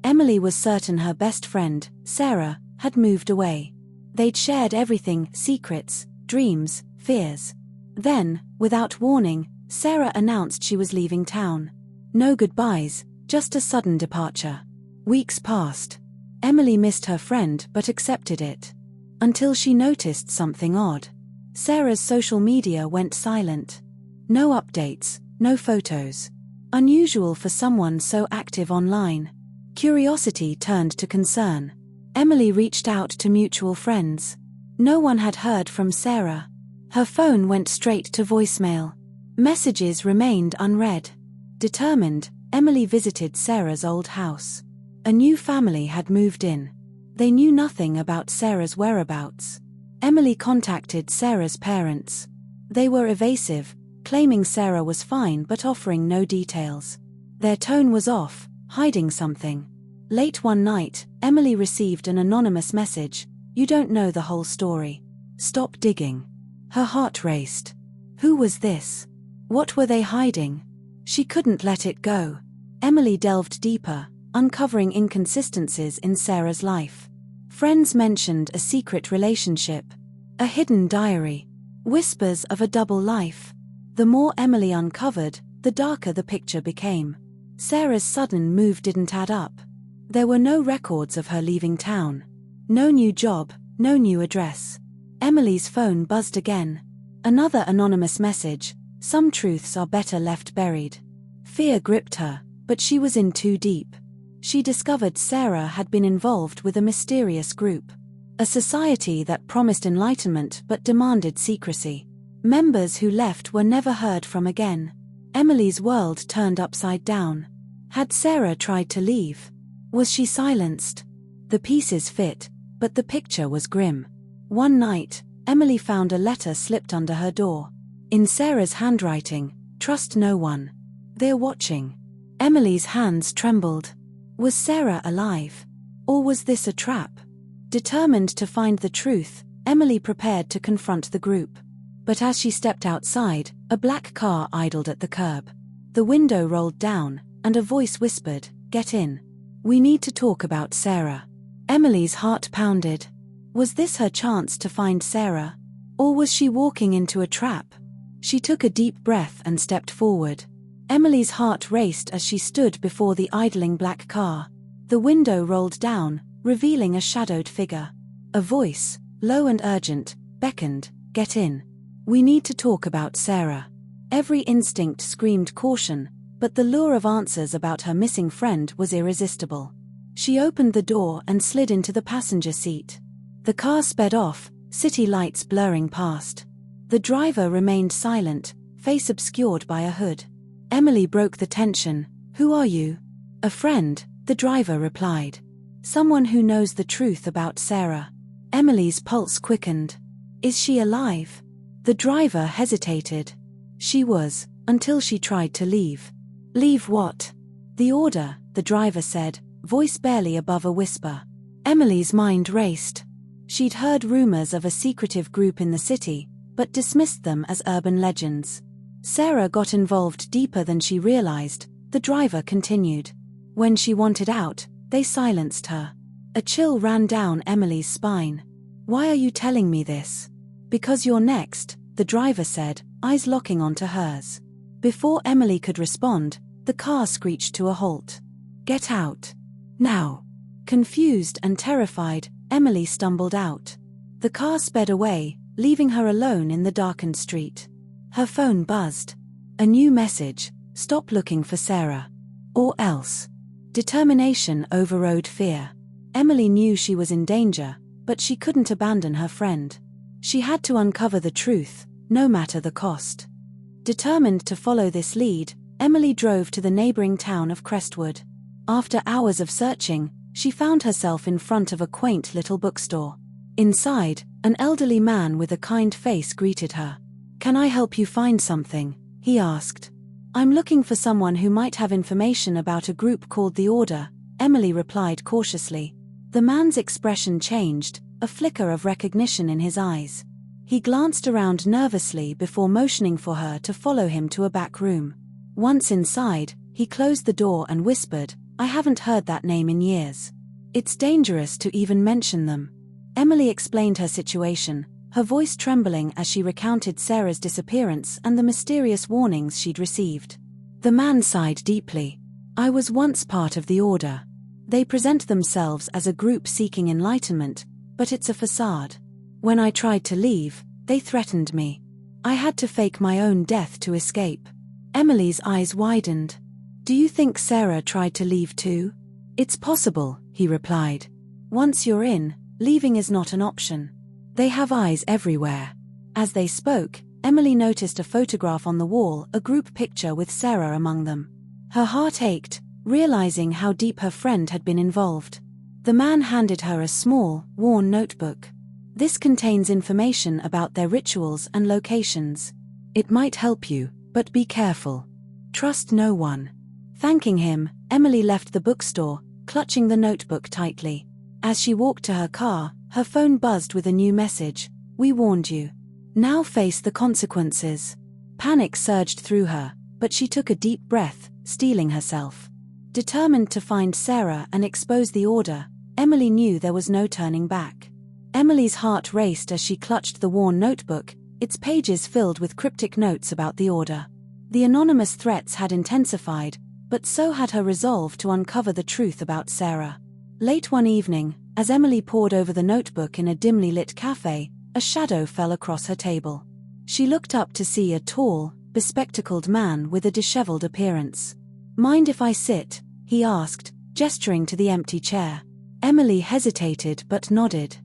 Emily was certain her best friend, Sarah, had moved away. They'd shared everything: secrets, dreams, fears. Then, without warning, Sarah announced she was leaving town. No goodbyes, just a sudden departure. Weeks passed. Emily missed her friend but accepted it. Until she noticed something odd. Sarah's social media went silent. No updates, no photos. Unusual for someone so active online. Curiosity turned to concern. Emily reached out to mutual friends. No one had heard from Sarah. Her phone went straight to voicemail. Messages remained unread. Determined, Emily visited Sarah's old house. A new family had moved in. They knew nothing about Sarah's whereabouts. Emily contacted Sarah's parents. They were evasive, claiming Sarah was fine but offering no details. Their tone was off, hiding something. Late one night, Emily received an anonymous message. "You don't know the whole story. Stop digging." Her heart raced. Who was this? What were they hiding? She couldn't let it go. Emily delved deeper, uncovering inconsistencies in Sarah's life. Friends mentioned a secret relationship, a hidden diary, whispers of a double life. The more Emily uncovered, the darker the picture became. Sarah's sudden move didn't add up. There were no records of her leaving town. No new job, no new address. Emily's phone buzzed again. Another anonymous message: "Some truths are better left buried." Fear gripped her, but she was in too deep. She discovered Sarah had been involved with a mysterious group. A society that promised enlightenment but demanded secrecy. Members who left were never heard from again. Emily's world turned upside down. Had Sarah tried to leave? Was she silenced? The pieces fit, but the picture was grim. One night, Emily found a letter slipped under her door. In Sarah's handwriting: "Trust no one. They're watching." Emily's hands trembled. Was Sarah alive? Or was this a trap? Determined to find the truth, Emily prepared to confront the group. But as she stepped outside, a black car idled at the curb. The window rolled down, and a voice whispered, "Get in. We need to talk about Sarah." Emily's heart pounded. Was this her chance to find Sarah? Or was she walking into a trap? She took a deep breath and stepped forward. Emily's heart raced as she stood before the idling black car. The window rolled down, revealing a shadowed figure. A voice, low and urgent, beckoned, "Get in. We need to talk about Sarah." Every instinct screamed caution, but the lure of answers about her missing friend was irresistible. She opened the door and slid into the passenger seat. The car sped off, city lights blurring past. The driver remained silent, face obscured by a hood. Emily broke the tension. "Who are you?" "A friend," the driver replied. "Someone who knows the truth about Sarah." Emily's pulse quickened. "Is she alive?" The driver hesitated. She was, until she tried to leave. "Leave what?" "The order," the driver said, voice barely above a whisper. Emily's mind raced. She'd heard rumors of a secretive group in the city, but dismissed them as urban legends. Sarah got involved deeper than she realized, the driver continued. When she wanted out, they silenced her. A chill ran down Emily's spine. "Why are you telling me this?" "Because you're next," the driver said, eyes locking onto hers. Before Emily could respond, the car screeched to a halt. "Get out. Now." Confused and terrified, Emily stumbled out. The car sped away, leaving her alone in the darkened street. Her phone buzzed. A new message: "Stop looking for Sarah. Or else." Determination overrode fear. Emily knew she was in danger, but she couldn't abandon her friend. She had to uncover the truth, no matter the cost. Determined to follow this lead, Emily drove to the neighboring town of Crestwood. After hours of searching, she found herself in front of a quaint little bookstore. Inside, an elderly man with a kind face greeted her. "Can I help you find something?" he asked. "I'm looking for someone who might have information about a group called the Order," Emily replied cautiously. The man's expression changed, a flicker of recognition in his eyes. He glanced around nervously before motioning for her to follow him to a back room. Once inside, he closed the door and whispered, I haven't heard that name in years. It's dangerous to even mention them. Emily explained her situation, her voice trembling as she recounted Sarah's disappearance and the mysterious warnings she'd received. The man sighed deeply. I was once part of the Order. They present themselves as a group seeking enlightenment, but it's a facade. When I tried to leave, they threatened me. I had to fake my own death to escape. Emily's eyes widened. Do you think Sarah tried to leave too? It's possible, he replied. Once you're in, leaving is not an option. They have eyes everywhere. As they spoke, Emily noticed a photograph on the wall, a group picture with Sarah among them. Her heart ached, realizing how deep her friend had been involved. The man handed her a small, worn notebook. This contains information about their rituals and locations. It might help you, but be careful. Trust no one. Thanking him, Emily left the bookstore, clutching the notebook tightly. As she walked to her car, her phone buzzed with a new message. We warned you. Now face the consequences. Panic surged through her, but she took a deep breath, steeling herself. Determined to find Sarah and expose the Order, Emily knew there was no turning back. Emily's heart raced as she clutched the worn notebook, its pages filled with cryptic notes about the Order. The anonymous threats had intensified, but so had her resolve to uncover the truth about Sarah. Late one evening, as Emily pored over the notebook in a dimly lit cafe, a shadow fell across her table. She looked up to see a tall, bespectacled man with a disheveled appearance. Mind if I sit? He asked, gesturing to the empty chair. Emily hesitated but nodded.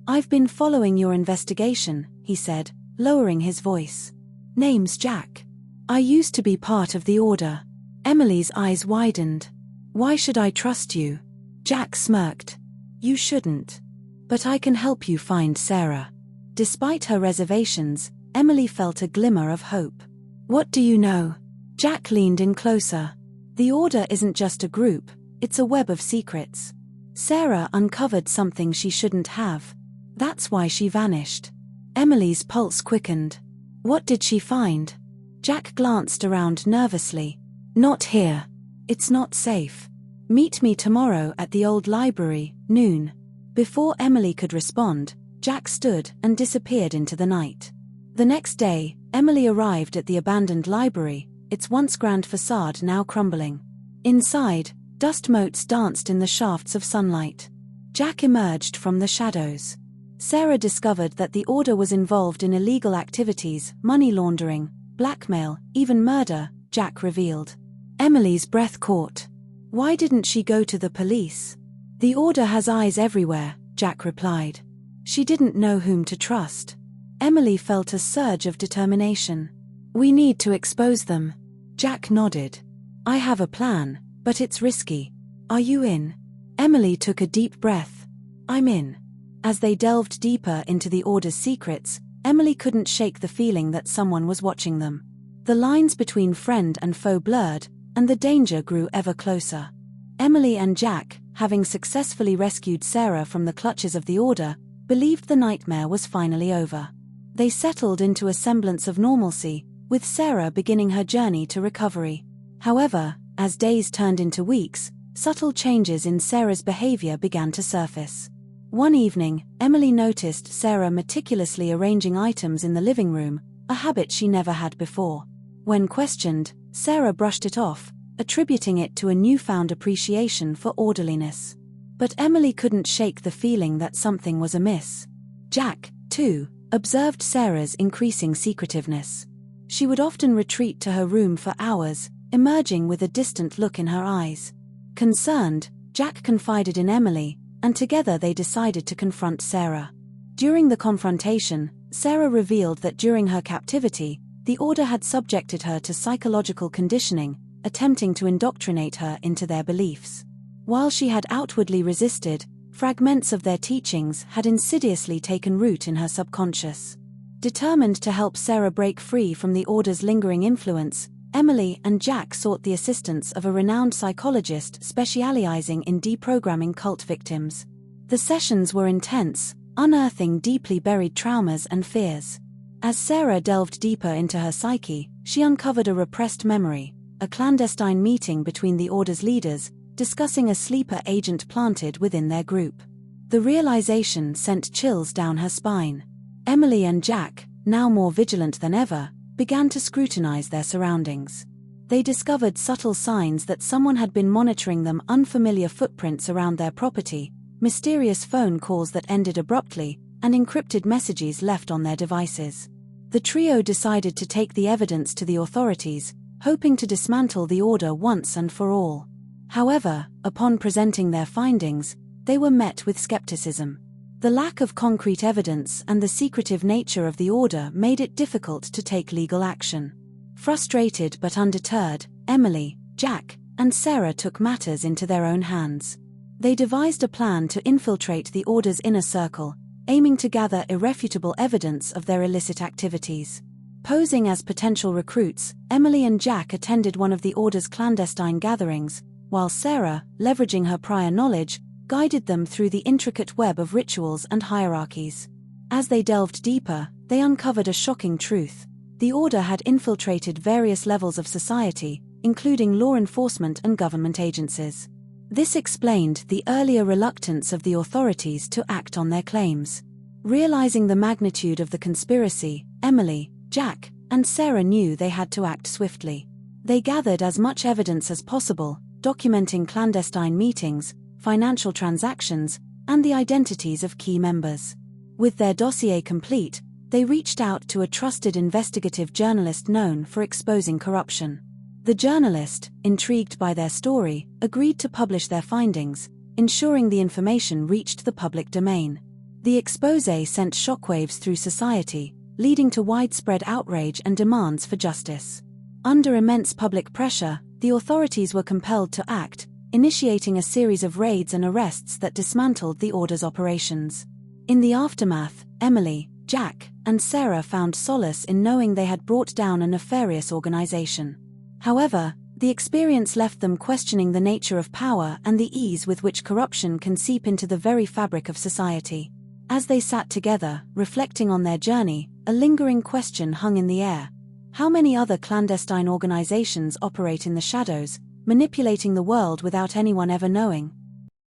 I've been following your investigation, he said, lowering his voice. Name's Jack. I used to be part of the Order. Emily's eyes widened. Why should I trust you? Jack smirked. You shouldn't. But I can help you find Sarah. Despite her reservations, Emily felt a glimmer of hope. What do you know? Jack leaned in closer. The Order isn't just a group, it's a web of secrets. Sarah uncovered something she shouldn't have. That's why she vanished. Emily's pulse quickened. What did she find? Jack glanced around nervously. Not here. It's not safe. Meet me tomorrow at the old library, noon. Before Emily could respond, Jack stood and disappeared into the night. The next day, Emily arrived at the abandoned library, its once grand facade now crumbling. Inside, dust motes danced in the shafts of sunlight. Jack emerged from the shadows. Sarah discovered that the Order was involved in illegal activities, money laundering, blackmail, even murder, Jack revealed. Emily's breath caught. Why didn't she go to the police? The Order has eyes everywhere, Jack replied. She didn't know whom to trust. Emily felt a surge of determination. We need to expose them. Jack nodded. I have a plan, but it's risky. Are you in? Emily took a deep breath. I'm in. As they delved deeper into the Order's secrets, Emily couldn't shake the feeling that someone was watching them. The lines between friend and foe blurred, and the danger grew ever closer. Emily and Jack, having successfully rescued Sarah from the clutches of the Order, believed the nightmare was finally over. They settled into a semblance of normalcy, with Sarah beginning her journey to recovery. However, as days turned into weeks, subtle changes in Sarah's behavior began to surface. One evening, Emily noticed Sarah meticulously arranging items in the living room, a habit she never had before. When questioned, Sarah brushed it off, attributing it to a newfound appreciation for orderliness. But Emily couldn't shake the feeling that something was amiss. Jack, too, observed Sarah's increasing secretiveness. She would often retreat to her room for hours, emerging with a distant look in her eyes. Concerned, Jack confided in Emily, and together they decided to confront Sarah. During the confrontation, Sarah revealed that during her captivity, the Order had subjected her to psychological conditioning, attempting to indoctrinate her into their beliefs. While she had outwardly resisted, fragments of their teachings had insidiously taken root in her subconscious. Determined to help Sarah break free from the Order's lingering influence, Emily and Jack sought the assistance of a renowned psychologist specializing in deprogramming cult victims. The sessions were intense, unearthing deeply buried traumas and fears. As Sarah delved deeper into her psyche, she uncovered a repressed memory, a clandestine meeting between the Order's leaders, discussing a sleeper agent planted within their group. The realization sent chills down her spine. Emily and Jack, now more vigilant than ever, began to scrutinize their surroundings. They discovered subtle signs that someone had been monitoring them, unfamiliar footprints around their property, mysterious phone calls that ended abruptly, and encrypted messages left on their devices. The trio decided to take the evidence to the authorities, hoping to dismantle the order once and for all. However, upon presenting their findings, they were met with skepticism. The lack of concrete evidence and the secretive nature of the order made it difficult to take legal action. Frustrated but undeterred, Emily, Jack, and Sarah took matters into their own hands. They devised a plan to infiltrate the order's inner circle, aiming to gather irrefutable evidence of their illicit activities. Posing as potential recruits, Emily and Jack attended one of the order's clandestine gatherings, while Sarah, leveraging her prior knowledge, guided them through the intricate web of rituals and hierarchies. As they delved deeper, they uncovered a shocking truth. The order had infiltrated various levels of society, including law enforcement and government agencies. This explained the earlier reluctance of the authorities to act on their claims. Realizing the magnitude of the conspiracy, Emily, Jack, and Sarah knew they had to act swiftly. They gathered as much evidence as possible, documenting clandestine meetings, financial transactions, and the identities of key members. With their dossier complete, they reached out to a trusted investigative journalist known for exposing corruption. The journalist, intrigued by their story, agreed to publish their findings, ensuring the information reached the public domain. The exposé sent shockwaves through society, leading to widespread outrage and demands for justice. Under immense public pressure, the authorities were compelled to act, initiating a series of raids and arrests that dismantled the order's operations. In the aftermath, Emily, Jack, and Sarah found solace in knowing they had brought down a nefarious organization. However, the experience left them questioning the nature of power and the ease with which corruption can seep into the very fabric of society. As they sat together, reflecting on their journey, a lingering question hung in the air. How many other clandestine organizations operate in the shadows, manipulating the world without anyone ever knowing?